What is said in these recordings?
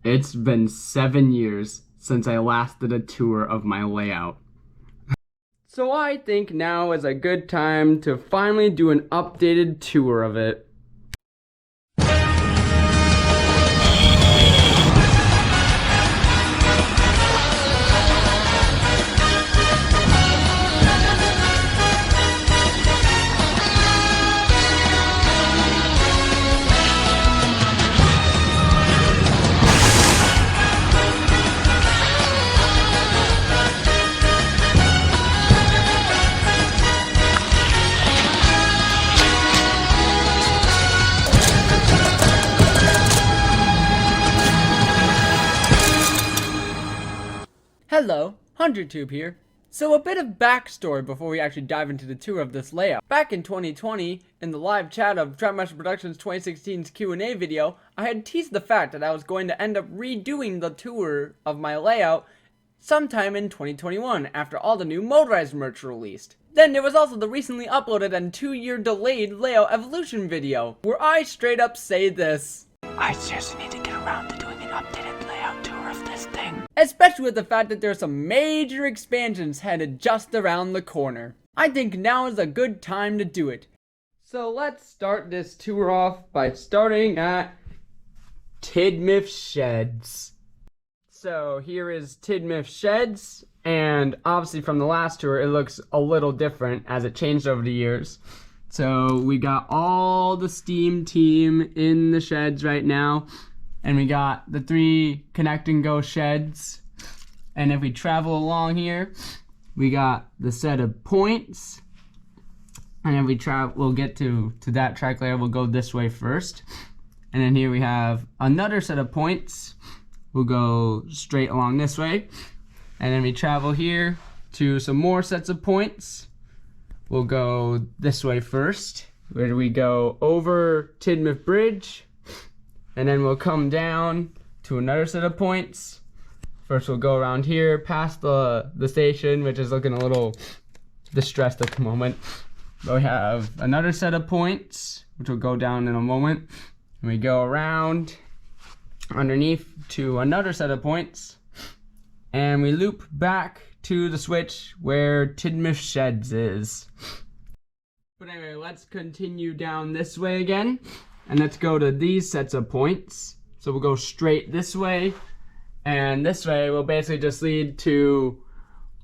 It's been 7 years since I last did a tour of my layout. So I think now is a good time to finally do an updated tour of it. Hello, HunterTube here. So a bit of backstory before we actually dive into the tour of this layout. Back in 2020, in the live chat of Trackmaster Productions 2016's Q&A video, I had teased the fact that I was going to end up redoing the tour of my layout sometime in 2021 after all the new motorized merch released. Then there was also the recently uploaded and 2-year delayed layout evolution video, where I straight up say this: I seriously need to get around to doing an updated layout tour of this thing. Especially with the fact that there's some major expansions headed just around the corner. I think now is a good time to do it. So let's start this tour off by starting at Tidmouth Sheds. So here is Tidmouth Sheds, and obviously from the last tour it looks a little different as it changed over the years. So we got all the Steam team in the sheds right now, and we got the 3 connect and go sheds. And if we travel along here, we got the set of points, and if we we'll get to that track layer. We'll go this way first, and then here we have another set of points. We'll go straight along this way, and then we travel here to some more sets of points. We'll go this way first, where we go over Tidmouth Bridge, and then we'll come down to another set of points. First we'll go around here past the station, which is looking a little distressed at the moment. But we have another set of points, which will go down in a moment. And we go around underneath to another set of points, and we loop back to the switch where Tidmouth Sheds is. But anyway, let's continue down this way again, and let's go to these sets of points. So we'll go straight this way, and this way will basically just lead to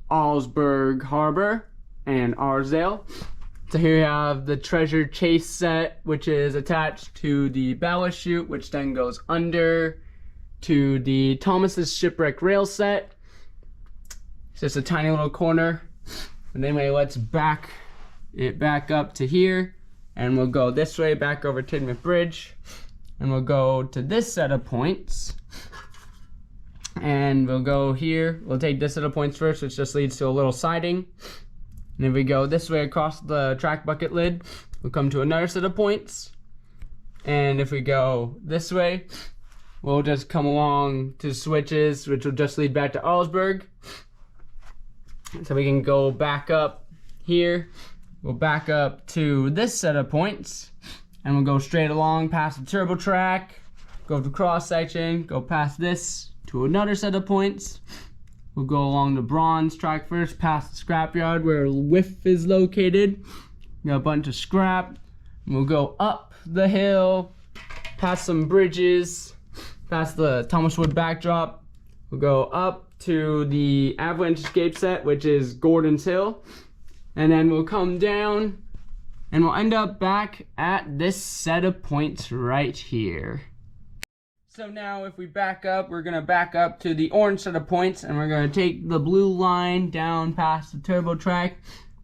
Augsburg Harbor and Arsdale. So here we have the treasure chase set, which is attached to the ballast chute, which then goes under to the Thomas's Shipwreck rail set. It's just a tiny little corner. And anyway, let's back it back up to here, and we'll go this way back over Tidmouth Bridge, and we'll go to this set of points, and we'll go here. We'll take this set of points first, which just leads to a little siding. And if we go this way across the track bucket lid, we'll come to another set of points. And if we go this way, we'll just come along to switches, which will just lead back to Augsburg. So we can go back up here. We'll back up to this set of points, and we'll go straight along past the turbo track, go to cross section, go past this to another set of points. We'll go along the bronze track first, past the scrapyard where Whiff is located. Got a bunch of scrap. And we'll go up the hill, past some bridges, past the Thomas Wood backdrop. We'll go up to the Avalanche Escape set, which is Gordon's Hill. And then we'll come down, and we'll end up back at this set of points right here. So now if we back up, we're going to back up to the orange set of points, and we're going to take the blue line down past the turbo track,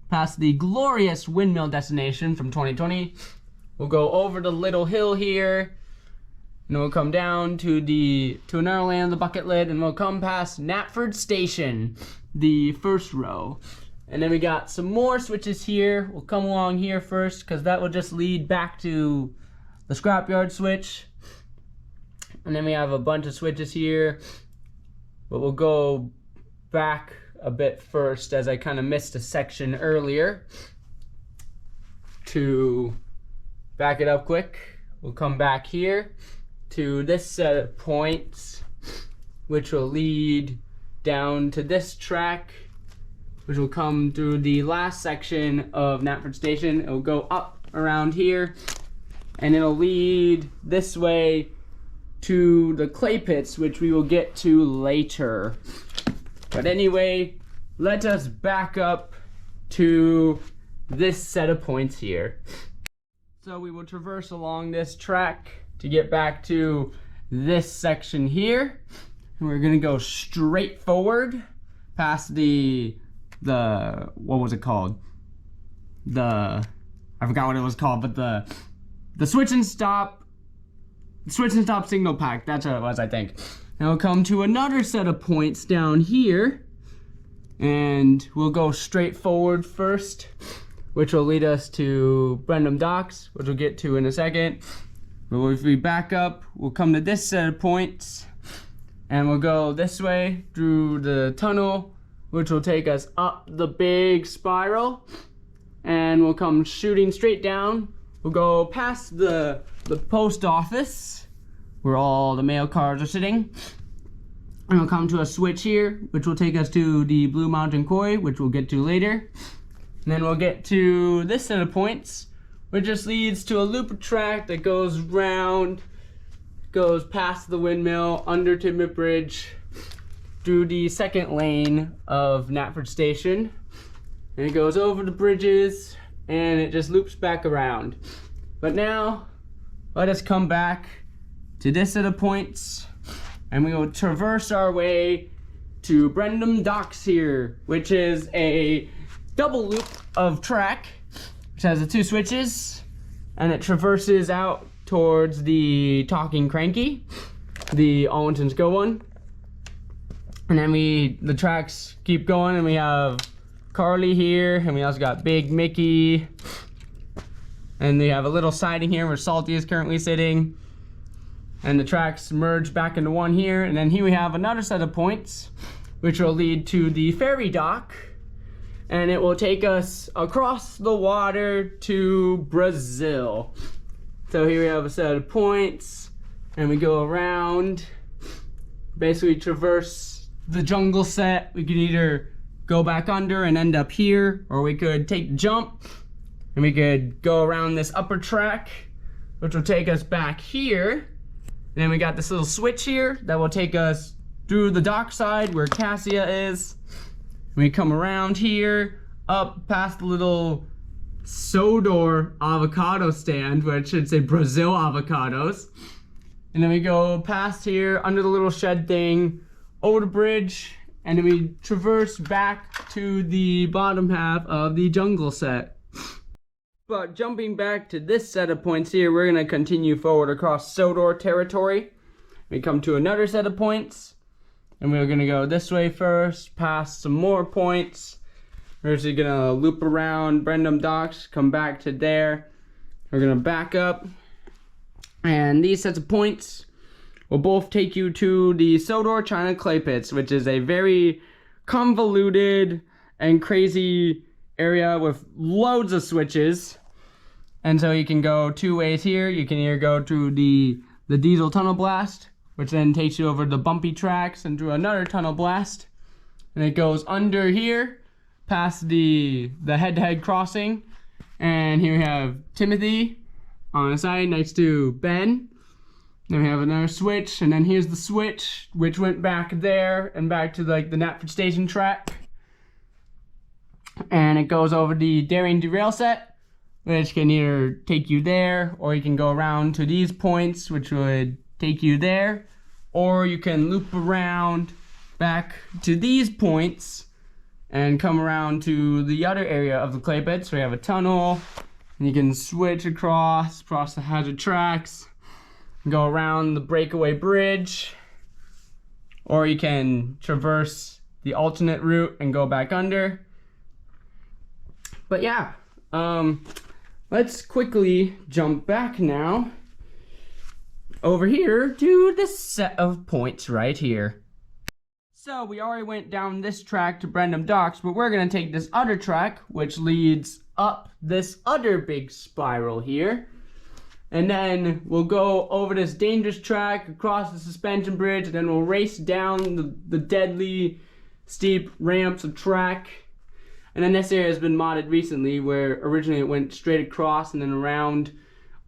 past the glorious windmill destination from 2020. We'll go over the little hill here, and we'll come down to another lane on the bucket lid, and we'll come past Knapford Station, the first row. And then we got some more switches here. We'll come along here first, because that will just lead back to the scrapyard switch. And then we have a bunch of switches here, but we'll go back a bit first, as I kind of missed a section earlier. To back it up quick, we'll come back here to this set of points, which will lead down to this track, which will come through the last section of Knapford Station. It'll go up around here, and it'll lead this way to the clay pits, which we will get to later. But anyway, let us back up to this set of points here. So we will traverse along this track to get back to this section here. And we're gonna go straight forward past the what was it called? I forgot what it was called, but the switch and stop signal pack. That's what it was, I think. And we'll come to another set of points down here, and we'll go straight forward first, which will lead us to Brendam Docks, which we'll get to in a second. But if we back up, we'll come to this set of points, and we'll go this way through the tunnel, which will take us up the big spiral, and we'll come shooting straight down. We'll go past the post office, where all the mail cars are sitting, and we'll come to a switch here, which will take us to the Blue Mountain Quarry, which we'll get to later. And then we'll get to this set of points, which just leads to a loop track that goes round, goes past the windmill, under Tidmouth Bridge, through the second lane of Knapford Station, and it goes over the bridges, and it just loops back around. But now, let us come back to this set of points, and we will traverse our way to Brendam Docks here, which is a double loop of track, which has the two switches, and it traverses out towards the Talking Cranky, the Allington's Go one. And then the tracks keep going, and we have Carly here, and we also got Big Mickey, and they have a little siding here where Salty is currently sitting, and the tracks merge back into one here. And then here we have another set of points, which will lead to the ferry dock, and it will take us across the water to Brazil. So here we have a set of points, and we go around, basically traverse the jungle set. We could either go back under and end up here, or we could take the jump and we could go around this upper track, which will take us back here. And then we got this little switch here that will take us through the dock side where Cassia is. And we come around here, up past the little Sodor avocado stand, where it should say Brazil avocados. And then we go past here, under the little shed thing, over the bridge, and then we traverse back to the bottom half of the jungle set. But jumping back to this set of points here, we're going to continue forward across Sodor territory. We come to another set of points, and we're going to go this way first, past some more points. We're actually going to loop around Brendam Docks, come back to there. We're going to back up, and these sets of points will both take you to the Sodor China Clay Pits, which is a very convoluted and crazy area with loads of switches. And so you can go two ways here. You can either go to the diesel tunnel blast, which then takes you over the bumpy tracks and through another tunnel blast. And it goes under here, past the head-to-head crossing. And here we have Timothy on the side next to Ben. Then we have another switch, and then here's the switch, which went back there and back to like the Knapford Station track. And it goes over the Daring Derail set, which can either take you there, or you can go around to these points, which would take you there, or you can loop around back to these points and come around to the other area of the clay pit. So we have a tunnel, and you can switch across the hazard tracks, go around the breakaway bridge, or you can traverse the alternate route and go back under. But yeah, let's quickly jump back now over here to this set of points right here. So we already went down this track to Brendam Docks, but we're gonna take this other track, which leads up this other big spiral here. and then we'll go over this dangerous track, across the suspension bridge, and then we'll race down the deadly steep ramps of track. And then this area has been modded recently, where originally it went straight across and then around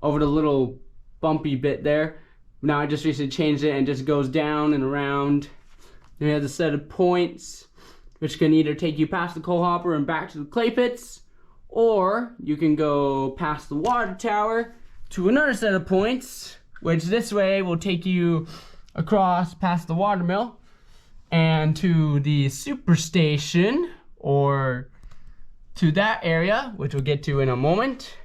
over the little bumpy bit there. Now I just recently changed it and it just goes down and around. And we have the set of points, which can either take you past the coal hopper and back to the clay pits, or you can go past the water tower to another set of points, which this way will take you across past the water mill and to the superstation, or to that area, which we'll get to in a moment.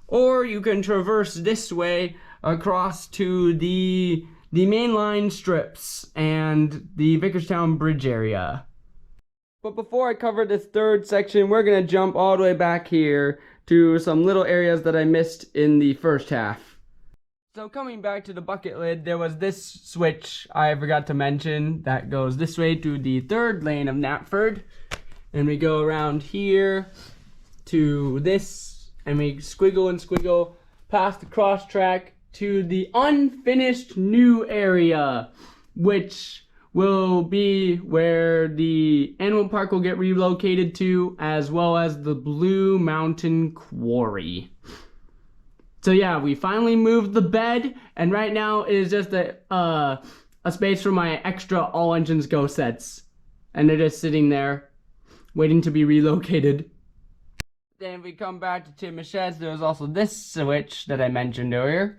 Or you can traverse this way across to the mainline strips and the Vickerstown Bridge area. But before I cover this third section, we're gonna jump all the way back here to some little areas that I missed in the first half. So coming back to the bucket lid, there was this switch I forgot to mention that goes this way to the third lane of Knapford. And we go around here to this, and we squiggle and squiggle past the cross track to the unfinished new area, which will be where the animal park will get relocated to, as well as the Blue Mountain Quarry. So yeah, we finally moved the bed, and right now it is just a space for my extra all engines go sets, and they're just sitting there waiting to be relocated. Then we come back to Tim Machets. There's also this switch that I mentioned earlier,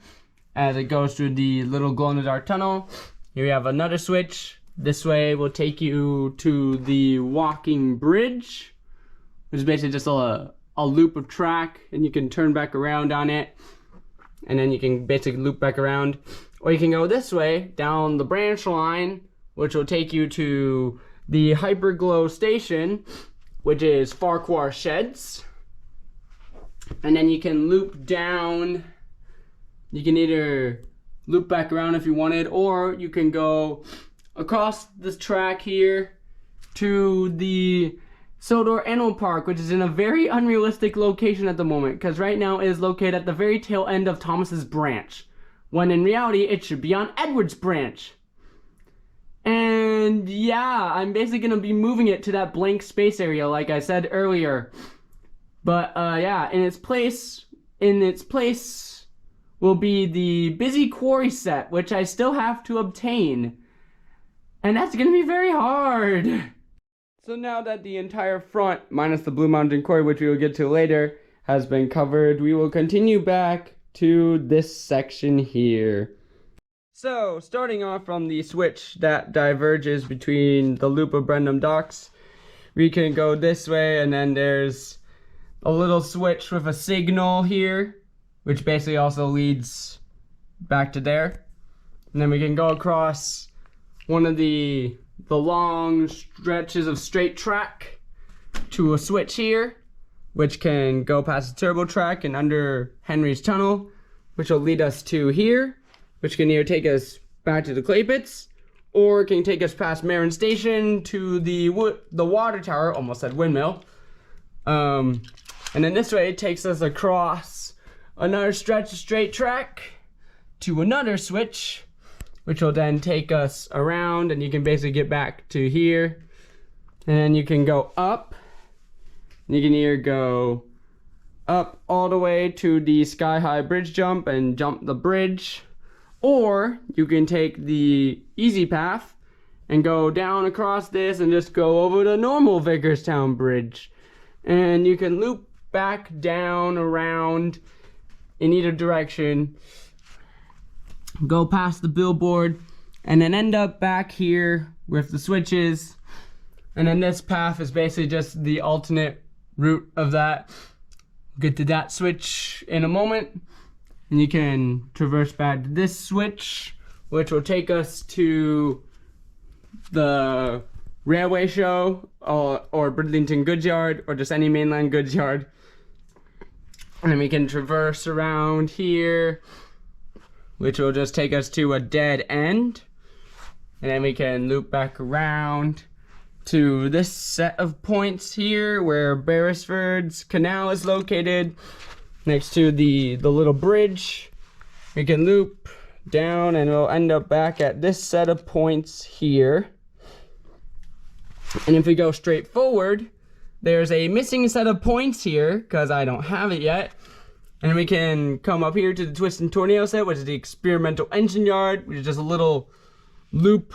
as it goes through the little glow-in-the-dark tunnel. Here we have another switch. This way will take you to the walking bridge, which is basically just a loop of track, and you can turn back around on it, and then you can basically loop back around. Or you can go this way down the branch line, which will take you to the Hyperglow station, which is Farquhar Sheds. And then you can loop down. You can either loop back around if you wanted, or you can go across this track here to the Sodor Animal Park, which is in a very unrealistic location at the moment, because right now it is located at the very tail end of Thomas's branch, when in reality it should be on Edward's branch. And yeah, I'm basically gonna be moving it to that blank space area like I said earlier. But yeah, in its place will be the Busy Quarry set, which I still have to obtain. And that's gonna be very hard. So now that the entire front, minus the Blue Mountain Quarry, which we will get to later, has been covered, we will continue back to this section here. So, starting off from the switch that diverges between the loop of Brendam Docks, we can go this way, and then there's a little switch with a signal here, which basically also leads back to there. And then we can go across one of the long stretches of straight track to a switch here, which can go past the turbo track and under Henry's Tunnel, which will lead us to here, which can either take us back to the clay pits, or it can take us past Marin Station to the water tower, almost said windmill. And then this way it takes us across another stretch of straight track to another switch, which will then take us around, and you can basically get back to here. And then you can go up. You can either go up all the way to the Sky High Bridge jump and jump the bridge, or you can take the easy path and go down across this and just go over the normal Vickerstown Bridge. And you can loop back down around in either direction, go past the billboard, and then end up back here with the switches. And then this path is basically just the alternate route of that. Get to that switch in a moment, and you can traverse back to this switch, which will take us to the railway show, or Bridlington Goods Yard, or just any mainland goods yard. And then we can traverse around here, which will just take us to a dead end. And then we can loop back around to this set of points here, where Beresford's Canal is located, next to the little bridge. we can loop down and we'll end up back at this set of points here. And if we go straight forward, there's a missing set of points here because I don't have it yet. And we can come up here to the twist and tornado set, which is the experimental engine yard, which is just a little loop,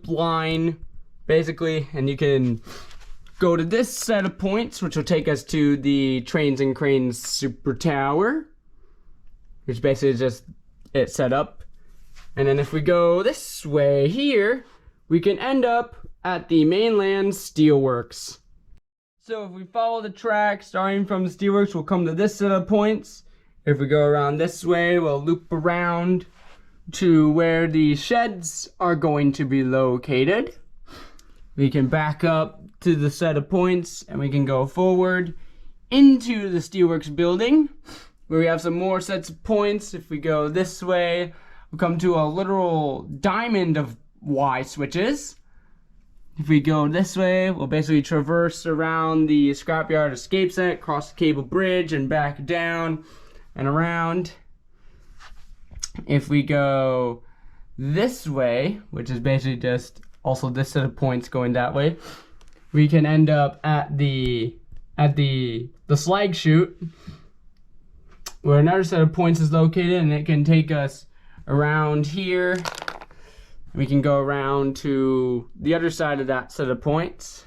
line basically. And you can go to this set of points, which will take us to the Trains and Cranes Super Tower, which basically is just it set up. And then if we go this way here, we can end up at the mainland steelworks. So if we follow the track, starting from the steelworks, we'll come to this set of points. If we go around this way, we'll loop around to where the sheds are going to be located. We can back up to the set of points and we can go forward into the steelworks building, where we have some more sets of points. If we go this way, we'll come to a literal diamond of Y switches. If we go this way, we'll basically traverse around the scrapyard escape set, cross the cable bridge, and back down and around. If we go this way, which is basically just also this set of points going that way, we can end up at the slag chute, where another set of points is located, and it can take us around here. We can go around to the other side of that set of points.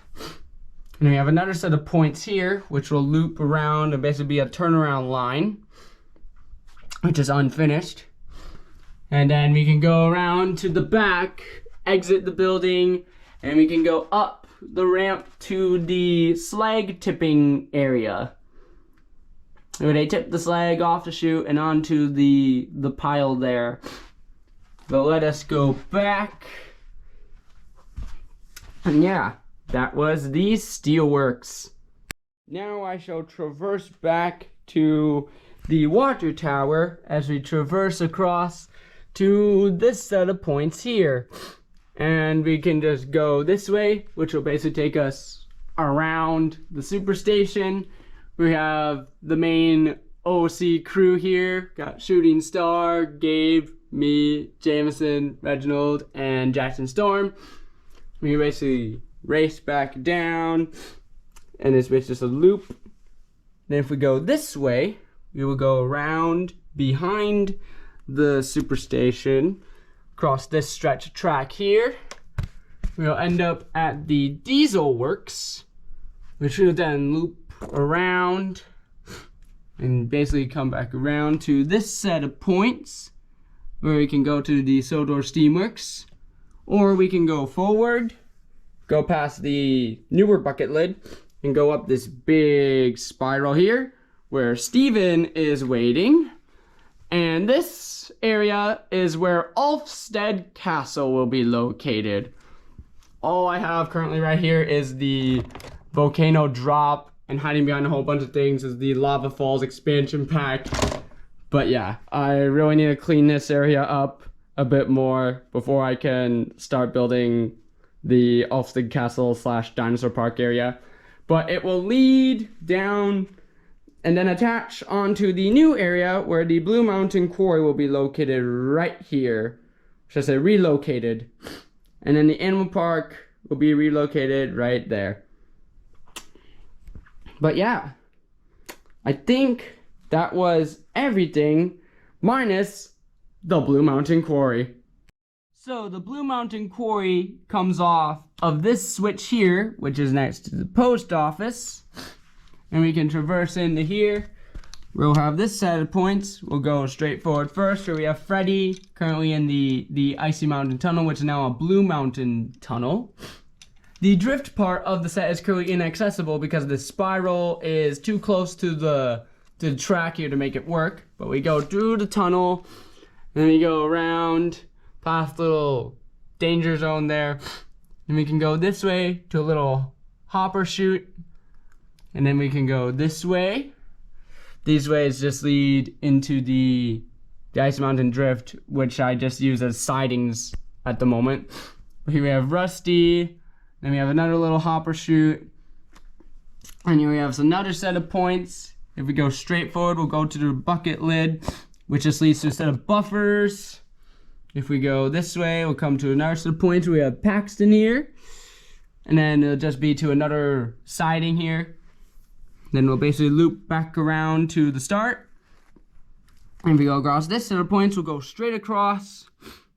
And we have another set of points here, which will loop around and basically be a turnaround line, which is unfinished. And then we can go around to the back, exit the building, and we can go up the ramp to the slag tipping area, where they tip the slag off the chute and onto the pile there. But let us go back. And yeah, that was the steelworks. Now I shall traverse back to the water tower as we traverse across to this set of points here. And we can just go this way, which will basically take us around the superstation. We have the main OC crew here. Got Shooting Star, Gabe, me, Jameson, Reginald, and Jackson Storm. We basically race back down, and it's basically just a loop. Then if we go this way, we will go around behind the superstation, across this stretch of track here. We'll end up at the diesel works, which will then loop around and basically come back around to this set of points, where we can go to the Sodor Steamworks, or we can go forward, go past the newer bucket lid, and go up this big spiral here, where Steven is waiting. And this area is where Ulfstead Castle will be located. All I have currently right here is the volcano drop, and hiding behind a whole bunch of things is the Lava Falls expansion pack. But yeah, I really need to clean this area up a bit more before I can start building the Ulfstead Castle / Dinosaur Park area. But it will lead down and then attach onto the new area where the Blue Mountain Quarry will be located right here. Should I say relocated. And then the Animal Park will be relocated right there. But yeah, I think that was everything minus the Blue Mountain Quarry. So the Blue Mountain Quarry comes off of this switch here, which is next to the post office. And we can traverse into here. We'll have this set of points. We'll go straight forward first, where we have Freddy currently in the Icy Mountain Tunnel, which is now a Blue Mountain Tunnel. The drift part of the set is currently inaccessible because the spiral is too close to the track here to make it work. But we go through the tunnel, and then we go around past little danger zone there. And we can go this way to a little hopper chute. And then we can go this way. These ways just lead into the Ice Mountain Drift, which I just use as sidings at the moment. Here we have Rusty. Then we have another little hopper chute. And here we have another set of points. If we go straight forward, we'll go to the bucket lid, which just leads to a set of buffers. If we go this way, we'll come to another set of points. We have Paxton here. And then it'll just be to another siding here. Then we'll basically loop back around to the start. And if we go across this set of points, we'll go straight across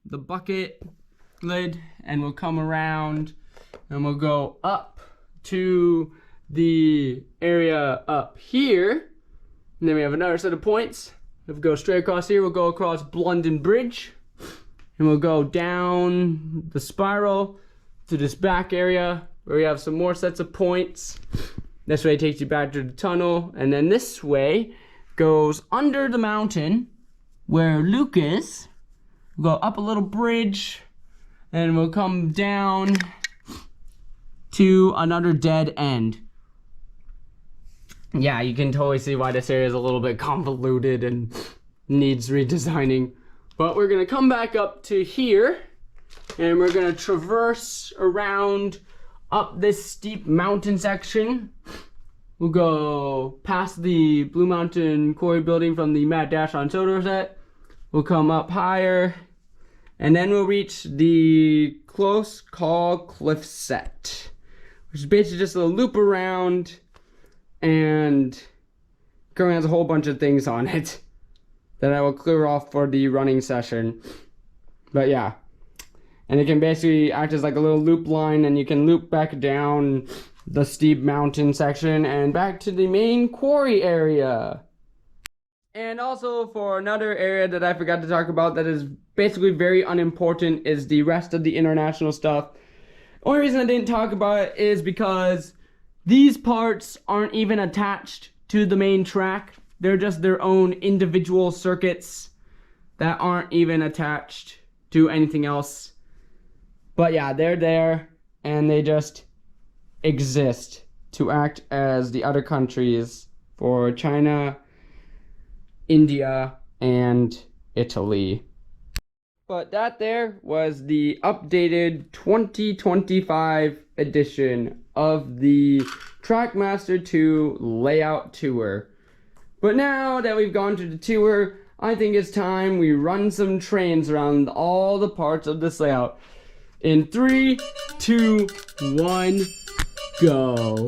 the bucket lid. And we'll come around and we'll go up to the area up here. And then we have another set of points. If we go straight across here, we'll go across Blunden Bridge. And we'll go down the spiral to this back area where we have some more sets of points. This way takes you back to the tunnel. And then this way goes under the mountain where Luke is. We'll go up a little bridge and we'll come down to another dead end. Yeah, you can totally see why this area is a little bit convoluted and needs redesigning. But we're gonna come back up to here and we're gonna traverse around up this steep mountain section. We'll go past the Blue Mountain Quarry building from the Matt Dash on Soda set. We'll come up higher and then we'll reach the Close Call Cliff set, which is basically just a loop around and currently has a whole bunch of things on it that I will clear off for the running session. But yeah, and it can basically act as like a little loop line, and you can loop back down the steep mountain section and back to the main quarry area. And also for another area that I forgot to talk about that is basically very unimportant is the rest of the international stuff. Only reason I didn't talk about it is because these parts aren't even attached to the main track. They're just their own individual circuits that aren't even attached to anything else. But yeah, they're there and they just exist to act as the other countries for China, India, and Italy. But that there was the updated 2025 edition of the Trackmaster 2 layout tour. But now that we've gone through the tour, I think it's time we run some trains around all the parts of this layout. In 3, 2, 1, go.